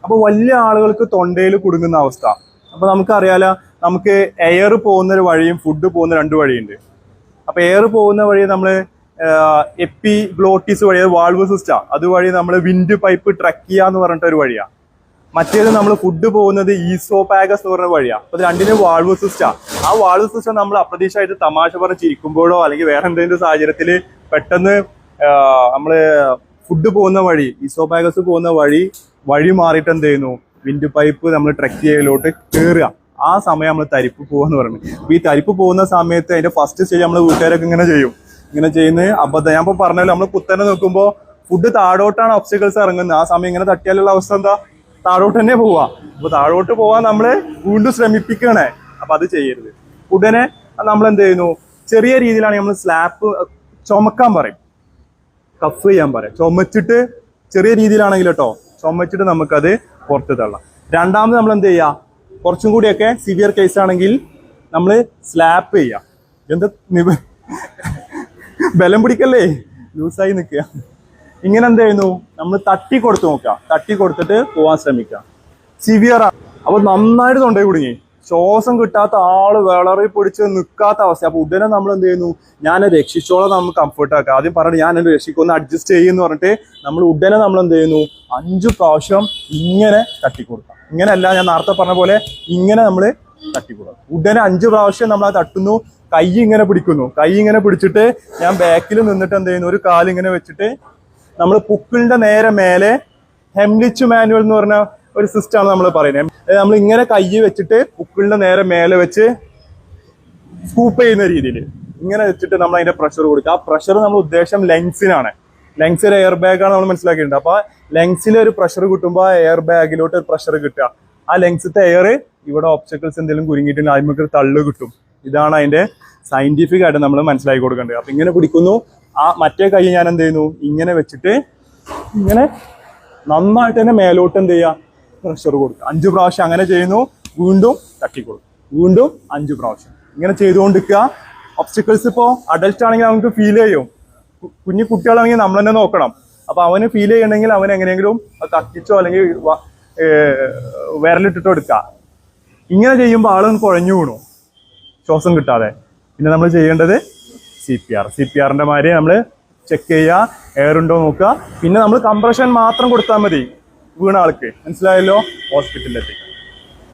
അപ്പൊ വലിയ ആളുകൾക്ക് തൊണ്ടയിൽ കുടുങ്ങുന്ന അവസ്ഥ. അപ്പൊ നമുക്കറിയാലോ, നമുക്ക് എയർ പോകുന്ന ഒരു വഴിയും ഫുഡ് പോകുന്ന 2 വഴിയുണ്ട്. അപ്പൊ എയർ പോകുന്ന വഴി നമ്മള് എപ്പിഗ്ലോട്ടിസ് വഴി, വാൾവ് സിസ്റ്റം, അതുവഴി നമ്മൾ വിൻഡ് പൈപ്പ് ട്രക്കിയ എന്ന് പറഞ്ഞിട്ട് ഒരു വഴിയാണ്. മറ്റേത് നമ്മൾ ഫുഡ് പോകുന്നത് ഈസോപാഗസ് എന്ന് പറഞ്ഞ വഴിയാണ്. അപ്പൊ രണ്ടിനും വാൾവ് സിസ്റ്റം. ആ വാൾവ് സിസ്റ്റം നമ്മൾ അപ്രതീക്ഷിതമായിട്ട് തമാശ പറഞ്ഞ് ചിരിക്കുമ്പോഴോ അല്ലെങ്കിൽ വേറെ എന്തെങ്കിലും സാഹചര്യത്തിൽ പെട്ടെന്ന് നമ്മള് ഫുഡ് പോകുന്ന വഴി, ഈസോപാഗസ് പോകുന്ന വഴി മാറിയിട്ട് എന്ത് ചെയ്യുന്നു, വിൻഡ് പൈപ്പ് നമ്മൾ ട്രക്ക് ചെയ്യലോട്ട് കയറുക. ആ സമയം നമ്മൾ തരിപ്പ് പോവാന്ന് പറയുന്നത്. അപ്പൊ ഈ തരിപ്പ് പോകുന്ന സമയത്ത് അതിന്റെ ഫസ്റ്റ് സ്റ്റേജ് നമ്മൾ വീട്ടുകാരൊക്കെ ഇങ്ങനെ ചെയ്യുന്നത് അബദ്ധം. ഞാൻ ഇപ്പൊ പറഞ്ഞല്ലോ, നമ്മൾ കുത്തനെ നോക്കുമ്പോൾ ഫുഡ് താഴോട്ടാണ് ഒബ്സ്റ്റക്കിൾസ് ഇറങ്ങുന്നത്. ആ സമയം ഇങ്ങനെ തട്ടിയാലുള്ള അവസ്ഥ എന്താ, താഴോട്ട് തന്നെ പോവാ. അപ്പൊ താഴോട്ട് പോവാൻ നമ്മള് വീണ്ടും ശ്രമിപ്പിക്കണേ. അപ്പൊ അത് ചെയ്യരുത്. ഉടനെ നമ്മൾ എന്ത് ചെയ്യുന്നു, ചെറിയ രീതിയിലാണെങ്കിൽ നമ്മൾ സ്ലാപ്പ് ചുമക്കാൻ പറയും, കഫ് ചെയ്യാൻ പറയും. ചുമച്ചിട്ട് ചെറിയ രീതിയിലാണെങ്കിൽ കേട്ടോ, ചുമച്ചിട്ട് നമുക്കത് പുറത്ത് തള്ളാം. രണ്ടാമത് നമ്മൾ എന്ത് ചെയ്യുക, കുറച്ചും കൂടിയൊക്കെ സിവിയർ കേസ് ആണെങ്കിൽ നമ്മൾ സ്ലാപ്പ് ചെയ്യാം. എന്താ ബലം പിടിക്കല്ലേ, ലൂസായി നിൽക്കുക. ഇങ്ങനെ എന്ത് ചെയ്യുന്നു, നമ്മൾ തട്ടി കൊടുത്ത് നോക്കുക, തട്ടി കൊടുത്തിട്ട് പോകാൻ ശ്രമിക്കുക. സിവിയർ ആണ്, അപ്പൊ നന്നായിട്ട് തൊണ്ടയിൽ കുടുങ്ങി, ശ്വാസം കിട്ടാത്ത ആള് വിളറി പിടിച്ച് നിൽക്കാത്ത അവസ്ഥ. അപ്പൊ ഉടനെ നമ്മൾ എന്ത് ചെയ്യുന്നു, ഞാൻ രക്ഷിച്ചോളം നമുക്ക് കംഫർട്ട് ആക്കാം. ആദ്യം പറഞ്ഞിട്ട് ഞാൻ എന്നെ രക്ഷിക്കൊന്ന് അഡ്ജസ്റ്റ് ചെയ്യുമെന്ന് പറഞ്ഞിട്ട് നമ്മൾ ഉടനെ നമ്മൾ എന്ത് ചെയ്യുന്നു, 5 പ്രാവശ്യം ഇങ്ങനെ തട്ടിക്കൊടുക്കാം. ഇങ്ങനെയല്ല, ഞാൻ നേരത്തെ പറഞ്ഞ പോലെ ഇങ്ങനെ നമ്മൾ തട്ടിക്കൊടുക്കാം. ഉടനെ 5 പ്രാവശ്യം നമ്മൾ അത് തട്ടുന്നു. കൈ ഇങ്ങനെ പിടിച്ചിട്ട് ഞാൻ ബാക്കിൽ നിന്നിട്ട് എന്ത് ചെയ്യുന്നു, ഒരു കാലിങ്ങനെ വെച്ചിട്ട് നമ്മൾ പുക്കിളിന്റെ നേരെ മേലെ ഹെംലിച്ച് മാനുവൽ എന്ന് പറഞ്ഞ ഒരു സിസ്റ്റമാണ് നമ്മൾ പറയുന്നത്. നമ്മൾ ഇങ്ങനെ കൈ വെച്ചിട്ട് പുക്കിളിന്റെ നേരെ മേലെ വെച്ച് സ്കൂപ്പ് ചെയ്യുന്ന രീതിയിൽ ഇങ്ങനെ വെച്ചിട്ട് നമ്മൾ അതിന്റെ പ്രഷർ കൊടുക്കുക. ആ പ്രഷർ നമ്മൾ ഉദ്ദേശം ലങ്സിനാണ്. ലങ്സിൽ എയർ ബാഗാണ് നമ്മൾ മനസ്സിലാക്കിയിട്ടുണ്ട്. അപ്പൊ ലങ്സിൽ ഒരു പ്രഷർ കിട്ടുമ്പോൾ ആ എയർ ബാഗിലോട്ട് ഒരു പ്രഷർ കിട്ടുക. ആ ലങ്സിത്തെ എയർ ഇവിടെ ഒബ്സ്റ്റക്കിൾസ് എന്തെങ്കിലും കുരുങ്ങിയിട്ടുണ്ടെങ്കിൽ അതിനൊക്കെ തള്ളു കിട്ടും. ഇതാണ് അതിന്റെ സയന്റിഫിക് ആയിട്ട് നമ്മൾ മനസ്സിലാക്കി കൊടുക്കേണ്ടത്. അപ്പൊ ഇങ്ങനെ പിടിക്കുന്നു. ആ മറ്റേ കൈ ഞാൻ എന്ത് ചെയ്യുന്നു, ഇങ്ങനെ വെച്ചിട്ട് ഇങ്ങനെ നന്നായിട്ട് തന്നെ മേലോട്ട് എന്ത് ചെയ്യുക, പ്രഷർ കൊടുക്കുക. 5 പ്രാവശ്യം അങ്ങനെ ചെയ്യുന്നു. വീണ്ടും തട്ടിക്കൊടുക്കും. വീണ്ടും 5 പ്രാവശ്യം ഇങ്ങനെ ചെയ്തുകൊണ്ടിരിക്കുക. ഒബ്സ്റ്റക്കിൾസ് ഇപ്പോൾ അഡൽട്ട് ആണെങ്കിൽ നമുക്ക് ഫീൽ ചെയ്യും. കുഞ്ഞു കുട്ടികളാണെങ്കിൽ നമ്മൾ തന്നെ നോക്കണം. അപ്പൊ അവന് ഫീൽ ചെയ്യണമെങ്കിൽ അവൻ എങ്ങനെയെങ്കിലും കത്തിച്ചോ അല്ലെങ്കിൽ വിരലിട്ടിട്ടോ എടുക്കുക. ഇങ്ങനെ ചെയ്യുമ്പോൾ ആളൊന്ന് കുഴഞ്ഞു വീണു, ശ്വാസം കിട്ടാതെ. പിന്നെ നമ്മൾ ചെയ്യേണ്ടത് CPR മാതിരി നമ്മൾ ചെക്ക് ചെയ്യുക, എയർ ഉണ്ടോ നോക്കുക. പിന്നെ നമ്മൾ കംപ്രഷൻ മാത്രം കൊടുത്താൽ മതി വീണ ആൾക്ക്. മനസ്സിലായല്ലോ? ഹോസ്പിറ്റലിലെത്തി.